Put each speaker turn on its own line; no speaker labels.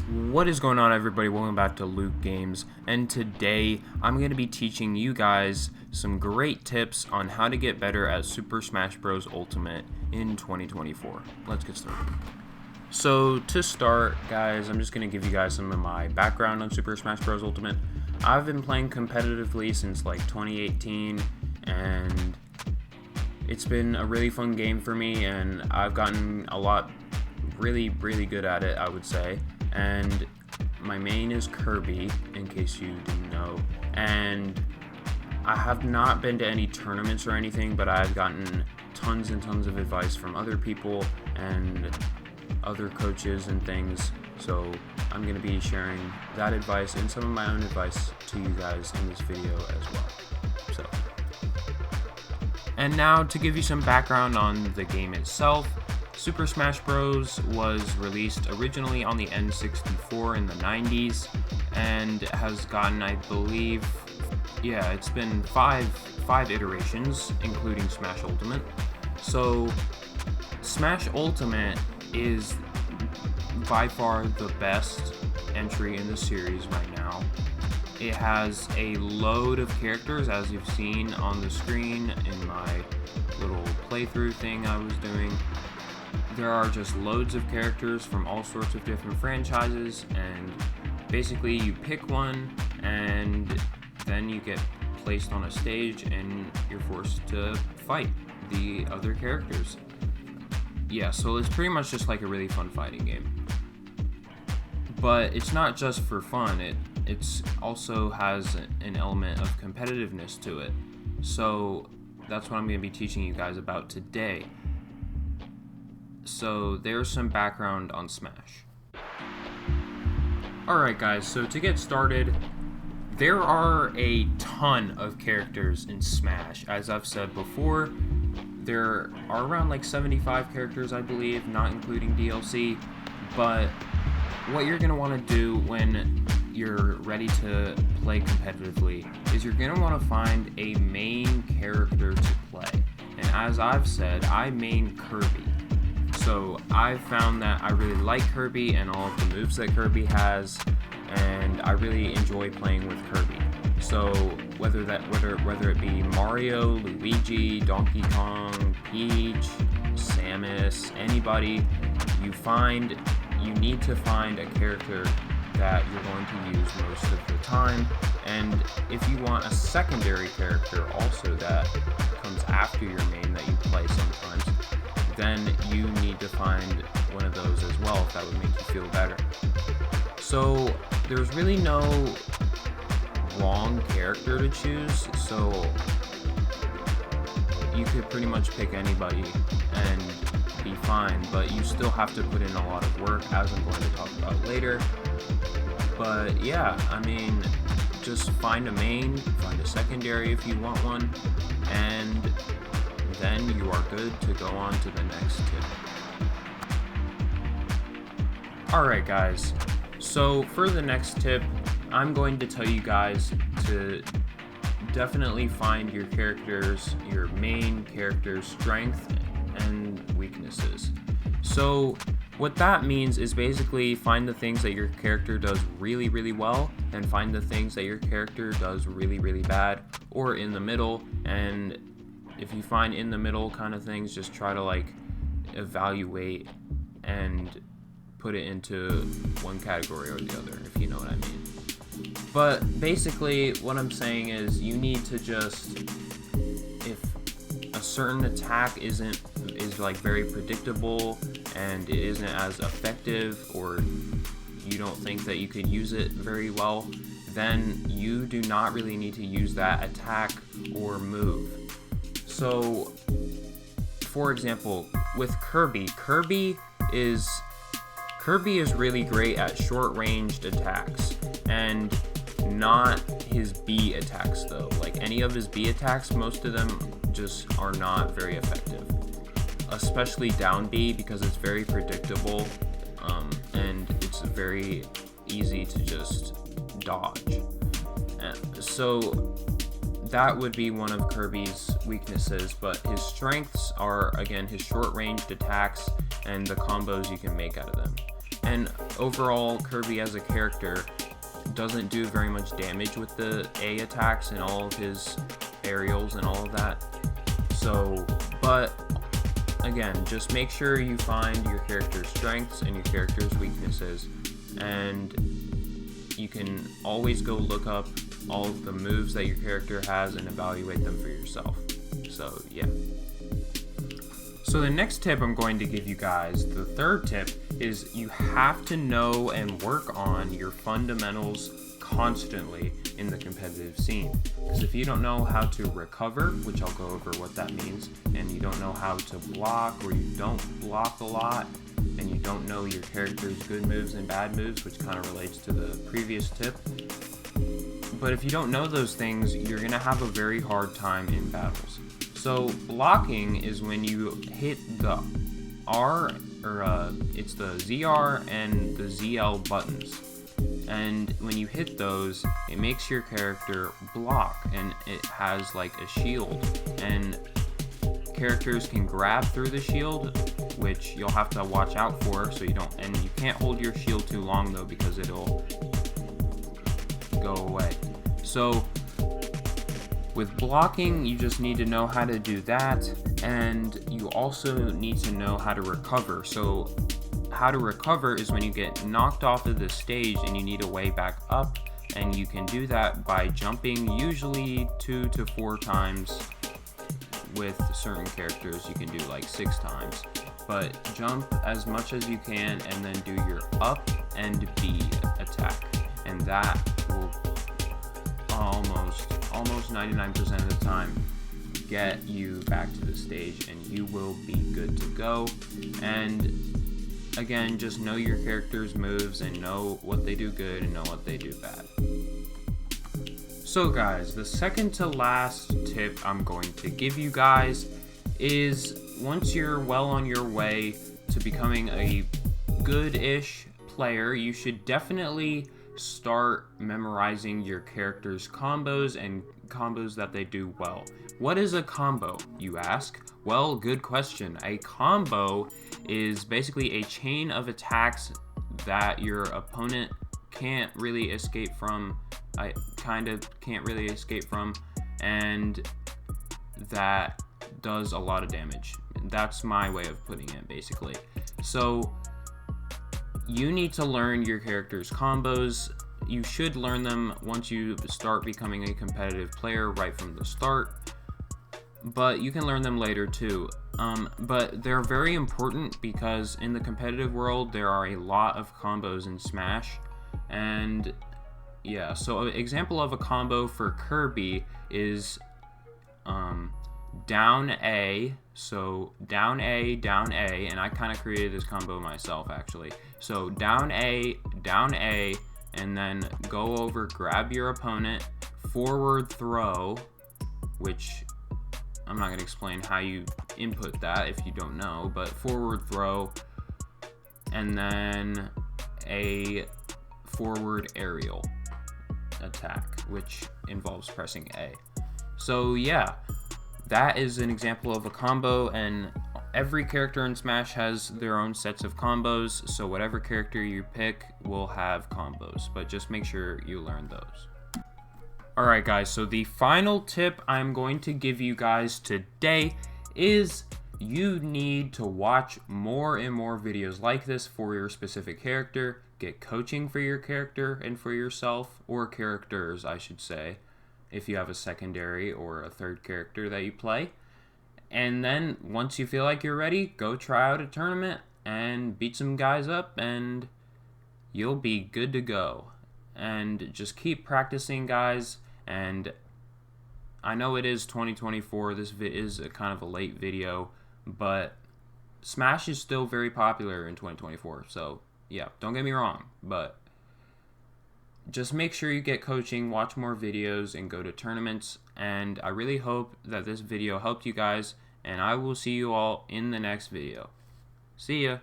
What is going on, everybody? Welcome back to Luke Games, and today I'm going to be teaching you guys some great tips on how to get better at Super Smash Bros. Ultimate in 2024. Let's get started. So to start, guys, I'm just going to give you guys some of my background on Super Smash Bros. Ultimate. I've been playing competitively since like 2018, and it's been a really fun game for me, and I've gotten a lot really good at it, I would say. And my main is Kirby, in case you didn't know, and I have not been to any tournaments or anything, but I've gotten tons and tons of advice from other people and other coaches and things, so I'm going to be sharing that advice and some of my own advice to you guys in this video as well. And now to give you some background on the game itself. Super Smash Bros. Was released originally on the N64 in the 90s and has gotten, I believe, it's been five iterations, including Smash Ultimate. So Smash Ultimate is by far the best entry in the series right now. It has a load of characters, as you've seen on the screen in my little playthrough thing I was doing. There are just loads of characters from all sorts of different franchises, and basically you pick one and then you get placed on a stage and you're forced to fight the other characters. Yeah, so it's pretty much just like a really fun fighting game. But it's not just for fun, it's also has an element of competitiveness to it. So that's what I'm going to be teaching you guys about today. So there's some background on Smash. Alright guys, so to get started, there are a ton of characters in Smash. As I've said before, there are around like 75 characters, I believe, not including DLC. But what you're going to want to do when you're ready to play competitively is you're going to want to find a main character to play. And as I've said, I main Kirby. So I found that I really like Kirby and all of the moves that Kirby has, and I really enjoy playing with Kirby. So whether it be Mario, Luigi, Donkey Kong, Peach, Samus, anybody, you need to find a character that you're going to use most of the time. And if you want a secondary character also that comes after your main that you play sometimes, then you need to find one of those as well if that would make you feel better. So there's really no wrong character to choose, so you could pretty much pick anybody and be fine, but you still have to put in a lot of work, as I'm going to talk about later. But yeah, I mean, just find a main, find a secondary if you want one, and then you are good to go on to the next tip. Alright guys, so for the next tip, I'm going to tell you guys to definitely find your main character's strength and weaknesses. So what that means is basically find the things that your character does really well, and find the things that your character does really bad, or in the middle. And if you find in the middle kind of things, just try to like evaluate and put it into one category or the other, if you know what I mean. But basically what I'm saying is you need to just, if a certain attack is like very predictable and it isn't as effective, or you don't think that you could use it very well, then you do not really need to use that attack or move. So, for example, with Kirby is really great at short-ranged attacks, and not his B attacks though. Like any of his B attacks, most of them just are not very effective. Especially down B, because it's very predictable, and it's very easy to just dodge. So that would be one of Kirby's weaknesses, but his strengths are, again, his short-ranged attacks and the combos you can make out of them. And overall, Kirby as a character doesn't do very much damage with the A attacks and all of his aerials and all of that. So, but again, just make sure you find your character's strengths and your character's weaknesses, and you can always go look up all of the moves that your character has and evaluate them for yourself. So yeah. So the next tip I'm going to give you guys, the third tip, is you have to know and work on your fundamentals constantly in the competitive scene. Because if you don't know how to recover, which I'll go over what that means, and you don't know how to block, or you don't block a lot, and you don't know your character's good moves and bad moves, which kind of relates to the previous tip. But if you don't know those things, you're going to have a very hard time in battles. So blocking is when you hit the R, or it's the ZR and the ZL buttons. And when you hit those, it makes your character block, and it has like a shield. And characters can grab through the shield, which you'll have to watch out for, so you don't, and you can't hold your shield too long though, because it'll go away. So with blocking, you just need to know how to do that, and you also need to know how to recover. So how to recover is when you get knocked off of the stage and you need a way back up, and you can do that by jumping usually 2 to 4 times. With certain characters, you can do like 6 times. But jump as much as you can and then do your up and B attack, and that will almost 99% of the time get you back to the stage, and you will be good to go. And again, just know your character's moves and know what they do good and know what they do bad. So guys, the second to last tip I'm going to give you guys is, once you're well on your way to becoming a good-ish player, you should definitely start memorizing your character's combos and combos that they do well. What is a combo, you ask? Well, good question. A combo is basically a chain of attacks that your opponent can't really escape from, and that does a lot of damage. That's my way of putting it, basically. So you need to learn your character's combos. You should learn them once you start becoming a competitive player right from the start, but you can learn them later too. But they're very important because in the competitive world there are a lot of combos in Smash. And yeah, so an example of a combo for Kirby is down A, so down A, and I kind of created this combo myself actually. So down A, and then go over, grab your opponent, forward throw, which I'm not going to explain how you input that if you don't know, but forward throw, and then a forward aerial attack, which involves pressing A. So yeah, that is an example of a combo, and every character in Smash has their own sets of combos, so whatever character you pick will have combos, but just make sure you learn those. Alright guys, so the final tip I'm going to give you guys today is you need to watch more and more videos like this for your specific character, get coaching for your character and for yourself, or characters I should say, if you have a secondary or a third character that you play. And then once you feel like you're ready, go try out a tournament and beat some guys up, and you'll be good to go. And just keep practicing, guys. And I know it is 2024, this is a kind of a late video, but Smash is still very popular in 2024, so yeah, don't get me wrong, but just make sure you get coaching, watch more videos, and go to tournaments. And I really hope that this video helped you guys, and I will see you all in the next video. See ya!